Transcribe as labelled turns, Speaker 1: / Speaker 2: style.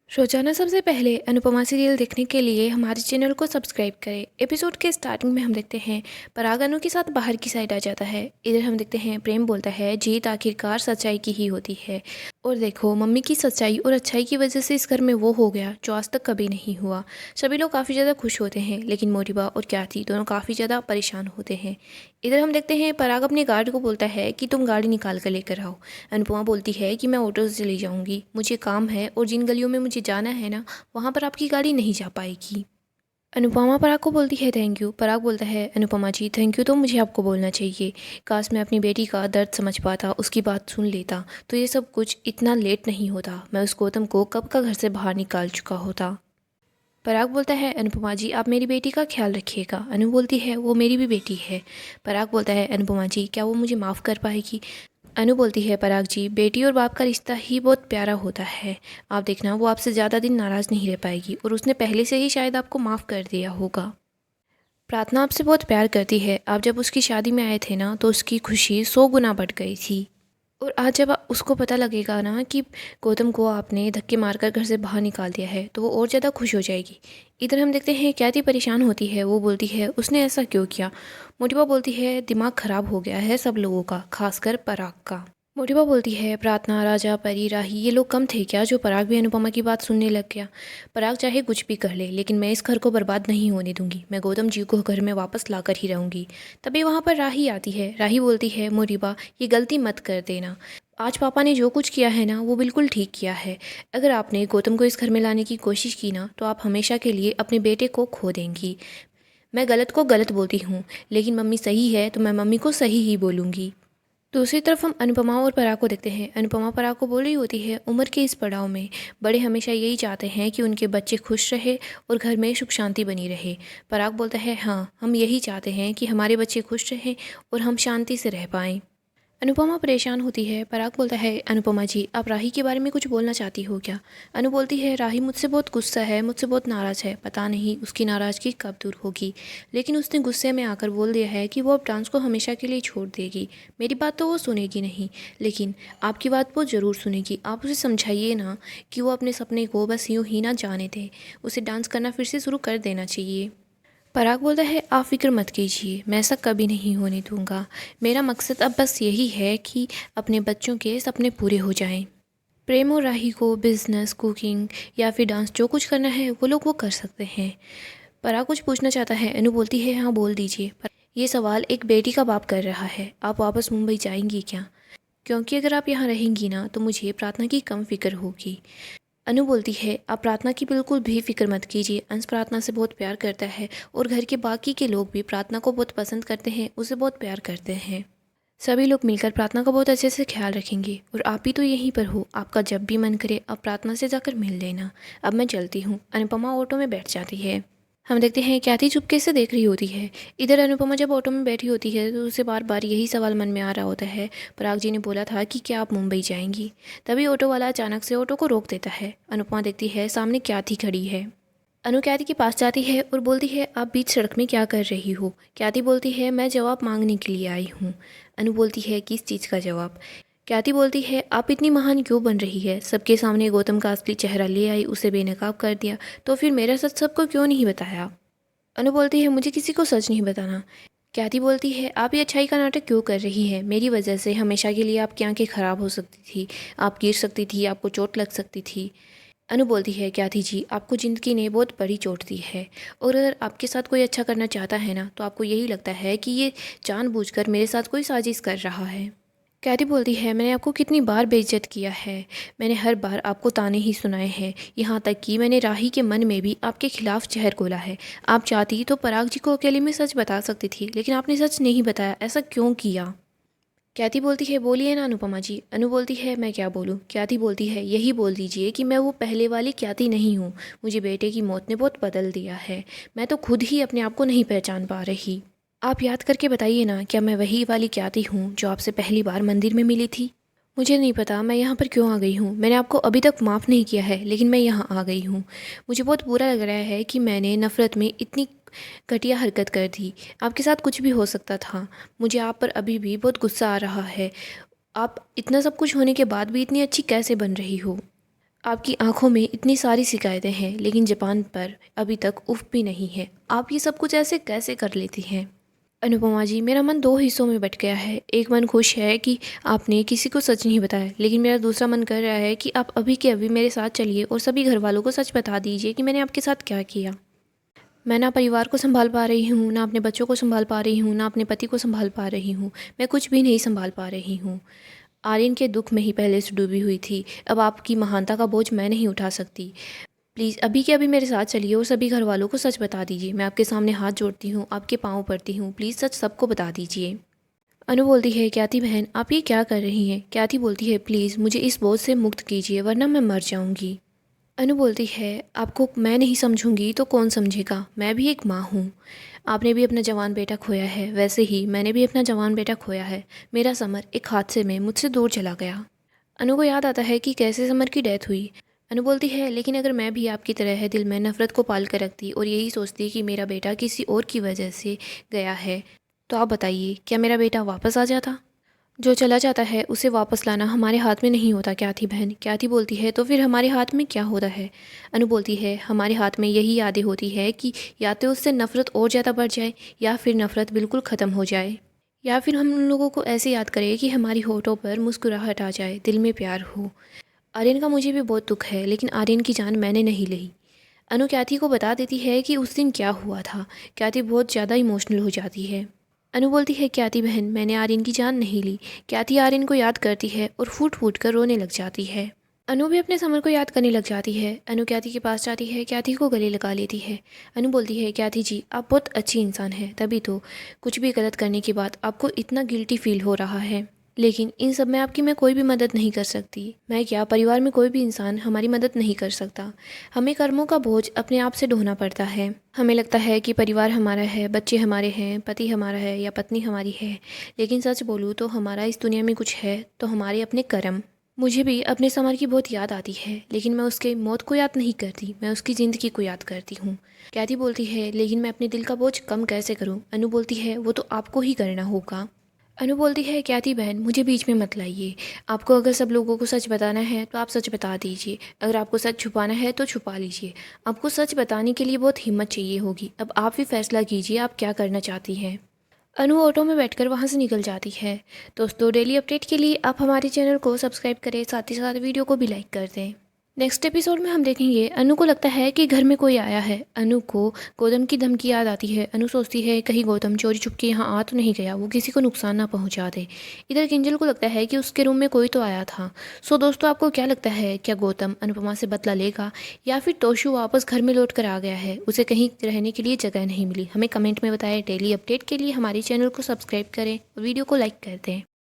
Speaker 1: रोजाना सबसे पहले अनुपमा सीरियल देखने के लिए हमारे चैनल को सब्सक्राइब करें। एपिसोड के स्टार्टिंग में हम देखते हैं पराग अनु के साथ बाहर की साइड आ जाता है। इधर हम देखते हैं प्रेम बोलता है जीत आखिरकार सच्चाई की ही होती है। और देखो मम्मी की सच्चाई और अच्छाई की वजह से इस घर में वो हो गया जो आज तक कभी नहीं हुआ। सभी लोग काफ़ी ज़्यादा खुश होते हैं, लेकिन मोटिबा और ख्याति दोनों काफ़ी ज़्यादा परेशान होते हैं। इधर हम देखते हैं पराग अपने गार्ड को बोलता है कि तुम गाड़ी निकाल कर लेकर आओ। अनुपमा बोलती है कि मैं ऑटो से चली जाऊंगी, मुझे काम है और जिन गलियों में मुझे जाना है ना, वहाँ पर आपकी गाड़ी नहीं जा पाएगी। अनुपमा पराग को बोलती है थैंक यू। पराग बोलता है अनुपमा जी थैंक यू तो मुझे आपको बोलना चाहिए। काश मैं अपनी बेटी का दर्द समझ पाता, उसकी बात सुन लेता तो ये सब कुछ इतना लेट नहीं होता। मैं उस गौतम को कब का घर से बाहर निकाल चुका होता। पराग बोलता है अनुपमा जी आप मेरी बेटी का ख्याल रखिएगा। अनु बोलती है वो मेरी भी बेटी है। पराग बोलता है अनुपमा जी क्या वो मुझे माफ़ कर पाएगी। अनु बोलती है पराग जी बेटी और बाप का रिश्ता ही बहुत प्यारा होता है। आप देखना वो आपसे ज़्यादा दिन नाराज़ नहीं रह पाएगी और उसने पहले से ही शायद आपको माफ़ कर दिया होगा। प्रार्थना आपसे बहुत प्यार करती है। आप जब उसकी शादी में आए थे ना तो उसकी खुशी 100 गुना बढ़ गई थी। और आज जब उसको पता लगेगा ना कि गौतम को आपने धक्के मारकर घर से बाहर निकाल दिया है तो वो और ज़्यादा खुश हो जाएगी। इधर हम देखते हैं ख्याति परेशान होती है। वो बोलती है उसने ऐसा क्यों किया। मोटिबा बोलती है दिमाग खराब हो गया है सब लोगों का, खासकर पराग का। मोटिबा बोलती है प्रार्थना, राजा, परी, राही ये लोग कम थे क्या जो पराग भी अनुपमा की बात सुनने लग गया। पराग चाहे कुछ भी कर ले लेकिन मैं इस घर को बर्बाद नहीं होने दूंगी। मैं गौतम जी को घर में वापस लाकर ही रहूंगी। तभी वहाँ पर राही आती है। राही बोलती है मोटिबा ये गलती मत कर देना। आज पापा ने जो कुछ किया है ना वो बिल्कुल ठीक किया है। अगर आपने गौतम को इस घर में लाने की कोशिश की ना तो आप हमेशा के लिए अपने बेटे को खो देंगी। मैं गलत को गलत बोलती हूँ, लेकिन मम्मी सही है तो मैं मम्मी को सही ही बोलूँगी। दूसरी तरफ हम अनुपमा और पराग को देखते हैं। अनुपमा पराग को बोल रही होती है उम्र के इस पड़ाव में बड़े हमेशा यही चाहते हैं कि उनके बच्चे खुश रहे और घर में सुख शांति बनी रहे। पराग बोलता है हाँ हम यही चाहते हैं कि हमारे बच्चे खुश रहें और हम शांति से रह पाएँ। अनुपमा परेशान होती है। पराग बोलता है अनुपमा जी आप राही के बारे में कुछ बोलना चाहती हो क्या। अनु बोलती है राही मुझसे बहुत गुस्सा है, मुझसे बहुत नाराज़ है। पता नहीं उसकी नाराज़गी कब दूर होगी, लेकिन उसने गुस्से में आकर बोल दिया है कि वो अब डांस को हमेशा के लिए छोड़ देगी। मेरी बात तो वो सुनेगी नहीं, लेकिन आपकी बात वो ज़रूर सुनेगी। आप उसे समझाइए ना कि वो अपने सपने को बस यूँ ही ना जाने दे, उसे डांस करना फिर से शुरू कर देना चाहिए। पराग बोलता है आप फिक्र मत कीजिए, मैं ऐसा कभी नहीं होने दूंगा। मेरा मकसद अब बस यही है कि अपने बच्चों के सपने पूरे हो जाएं। प्रेम और राही को बिजनेस, कुकिंग या फिर डांस जो कुछ करना है वो लोग वो कर सकते हैं। पराग कुछ पूछना चाहता है। अनु बोलती है हाँ बोल दीजिए। पर ये सवाल एक बेटी का बाप कर रहा है, आप वापस मुंबई जाएंगी क्या। क्योंकि अगर आप यहाँ रहेंगी ना तो मुझे प्रार्थना की कम फिक्र होगी। अनु बोलती है आप प्रार्थना की बिल्कुल भी फिक्र मत कीजिए। अंश प्रार्थना से बहुत प्यार करता है और घर के बाकी के लोग भी प्रार्थना को बहुत पसंद करते हैं, उसे बहुत प्यार करते हैं। सभी लोग मिलकर प्रार्थना का बहुत अच्छे से ख्याल रखेंगे और आप भी तो यहीं पर हो, आपका जब भी मन करे आप प्रार्थना से जाकर मिल लेना। अब मैं चलती हूँ। अनुपमा ऑटो में बैठ जाती है। हम देखते हैं ख्याति चुपके से देख रही होती है। इधर अनुपमा जब ऑटो में बैठी होती है तो उसे बार बार यही सवाल मन में आ रहा होता है, पराग जी ने बोला था कि क्या आप मुंबई जाएंगी। तभी ऑटो वाला अचानक से ऑटो को रोक देता है। अनुपमा देखती है सामने ख्याति खड़ी है। अनु ख्याति के पास जाती है और बोलती है आप बीच सड़क में क्या कर रही हो। ख्याति बोलती है मैं जवाब मांगने के लिए आई हूँ। अनु बोलती है किस चीज़ का जवाब। ख्याति बोलती है आप इतनी महान क्यों बन रही है, सबके सामने गौतम का असली चेहरा ले आई, उसे बेनकाब कर दिया, तो फिर मेरा सच सबको क्यों नहीं बताया। अनु बोलती है मुझे किसी को सच नहीं बताना। ख्याति बोलती है आप ये अच्छाई का नाटक क्यों कर रही है, मेरी वजह से हमेशा के लिए आपकी आंखें खराब हो सकती थी, आप गिर सकती थी, आपको चोट लग सकती थी। अनु बोलती है ख्याति जी आपको ज़िंदगी ने बहुत बड़ी चोट दी है और अगर आपके साथ कोई अच्छा करना चाहता है ना तो आपको यही लगता है कि ये जानबूझकर मेरे साथ कोई साजिश कर रहा है। ख्याति बोलती है मैंने आपको कितनी बार बेइज्जत किया है, मैंने हर बार आपको ताने ही सुनाए हैं, यहाँ तक कि मैंने राही के मन में भी आपके खिलाफ जहर घोला है। आप चाहती तो पराग जी को अकेले में सच बता सकती थी, लेकिन आपने सच नहीं बताया, ऐसा क्यों किया। ख्याति बोलती है बोलिए ना अनुपमा जी। अनु बोलती है मैं क्या बोलूँ। ख्याति बोलती है यही बोल दीजिए कि मैं वो पहले वाली ख्याति नहीं हूँ, मुझे बेटे की मौत ने बहुत बदल दिया है, मैं तो खुद ही अपने आप को नहीं पहचान पा रही। आप याद करके बताइए ना क्या मैं वही वाली ख्याति हूँ जो आपसे पहली बार मंदिर में मिली थी। मुझे नहीं पता मैं यहाँ पर क्यों आ गई हूँ, मैंने आपको अभी तक माफ़ नहीं किया है, लेकिन मैं यहाँ आ गई हूँ। मुझे बहुत बुरा लग रहा है कि मैंने नफ़रत में इतनी घटिया हरकत कर दी। आपके साथ कुछ भी हो सकता था। मुझे आप पर अभी भी बहुत गुस्सा आ रहा है। आप इतना सब कुछ होने के बाद भी इतनी अच्छी कैसे बन रही हो। आपकी आंखों में इतनी सारी शिकायतें हैं लेकिन ज़बान पर अभी तक उफ भी नहीं है। आप ये सब कुछ ऐसे कैसे कर लेती हैं? अनुपमा जी, मेरा मन दो हिस्सों में बँट गया है। एक मन खुश है कि आपने किसी को सच नहीं बताया, लेकिन मेरा दूसरा मन कर रहा है कि आप अभी के अभी मेरे साथ चलिए और सभी घर वालों को सच बता दीजिए कि मैंने आपके साथ क्या किया। मैं ना परिवार को सँभाल पा रही हूँ, ना अपने बच्चों को सँभाल पा रही हूँ, ना अपने पति को सँभाल पा रही हूँ। मैं कुछ भी नहीं सँभाल पा रही हूँ। आर्यन के दुःख में ही पहले से डूबी हुई थी। अब आपकी महानता का बोझ मैं नहीं उठा सकती। प्लीज़ अभी के अभी मेरे साथ चलिए और सभी घर वालों को सच बता दीजिए। मैं आपके सामने हाथ जोड़ती हूँ, आपके पाँव पड़ती हूँ। प्लीज़ सच सबको बता दीजिए। अनु बोलती है, ख्याति बहन आप ये क्या कर रही हैं? ख्याति बोलती है, प्लीज़ मुझे इस बोझ से मुक्त कीजिए वरना मैं मर जाऊँगी। अनु बोलती है, आपको मैं नहीं समझूंगी तो कौन समझेगा? मैं भी एक माँ हूँ। आपने भी अपना जवान बेटा खोया है, वैसे ही मैंने भी अपना जवान बेटा खोया है। मेरा समर एक हादसे में मुझसे दूर चला गया। अनु को याद आता है कि कैसे समर की डेथ हुई। अनु बोलती है, लेकिन अगर मैं भी आपकी तरह है दिल में नफ़रत को पाल कर रखती और यही सोचती कि मेरा बेटा किसी और की वजह से गया है, तो आप बताइए क्या मेरा बेटा वापस आ जाता? जो चला जाता है उसे वापस लाना हमारे हाथ में नहीं होता ख्याति बहन। ख्याति बोलती है, तो फिर हमारे हाथ में क्या होता है? अनु बोलती है, हमारे हाथ में यही यादें होती है कि या तो उससे नफ़रत और ज़्यादा बढ़ जाए या फिर नफ़रत बिल्कुल ख़त्म हो जाए, या फिर हम उन लोगों को ऐसे याद करें कि हमारी होठों पर मुस्कुराहट आ जाए, दिल में प्यार हो। आर्यन का मुझे भी बहुत दुख है, लेकिन आर्यन की जान मैंने नहीं ली। अनु ख्याति को बता देती है कि उस दिन क्या हुआ था। ख्याति बहुत ज़्यादा इमोशनल हो जाती है। अनु बोलती है, ख्याति बहन मैंने आर्यन की जान नहीं ली। ख्याति आर्यन को याद करती है और फूट फूट कर रोने लग जाती है। अनु भी अपने समर को याद करने लग जाती है। अनु ख्याति के पास जाती है, ख्याति को गले लगा लेती है। अनु बोलती है, ख्याति जी आप बहुत अच्छी इंसान हैं, तभी तो कुछ भी गलत करने के बाद आपको इतना गिल्टी फील हो रहा है। लेकिन इन सब में आपकी मैं कोई भी मदद नहीं कर सकती। मैं क्या, परिवार में कोई भी इंसान हमारी मदद नहीं कर सकता। हमें कर्मों का बोझ अपने आप से ढोना पड़ता है। हमें लगता है कि परिवार हमारा है, बच्चे हमारे हैं, पति हमारा है या पत्नी हमारी है, लेकिन सच बोलूँ तो हमारा इस दुनिया में कुछ है तो हमारे अपने कर्म। मुझे भी अपने समर की बहुत याद आती है, लेकिन मैं उसके मौत को याद नहीं करती, मैं उसकी ज़िंदगी को याद करती हूँ। ख्याति बोलती है, लेकिन मैं अपने दिल का बोझ कम कैसे करूँ? अनु बोलती है, वो तो आपको ही करना होगा। अनु बोलती है, ख्याति बहन मुझे बीच में मत लाइए। आपको अगर सब लोगों को सच बताना है तो आप सच बता दीजिए, अगर आपको सच छुपाना है तो छुपा लीजिए। आपको सच बताने के लिए बहुत हिम्मत चाहिए होगी। अब आप भी फैसला कीजिए आप क्या करना चाहती हैं। अनु ऑटो में बैठकर वहाँ से निकल जाती है। दोस्तों डेली अपडेट के लिए आप हमारे चैनल को सब्सक्राइब करें, साथ ही साथ वीडियो को भी लाइक कर दें। नेक्स्ट एपिसोड में हम देखेंगे अनु को लगता है कि घर में कोई आया है। अनु को गौतम की धमकी याद आती है। अनु सोचती है कहीं गौतम चोरी छुप के यहाँ आ तो नहीं गया, वो किसी को नुकसान ना पहुँचा दे। इधर किंजल को लगता है कि उसके रूम में कोई तो आया था। सो दोस्तों आपको क्या लगता है, क्या गौतम अनुपमा से बदला लेगा या फिर तोशु वापस घर में लौट कर आ गया है, उसे कहीं रहने के लिए जगह नहीं मिली? हमें कमेंट में बताएं। डेली अपडेट के लिए हमारे चैनल को सब्सक्राइब करें और वीडियो को लाइक कर दें।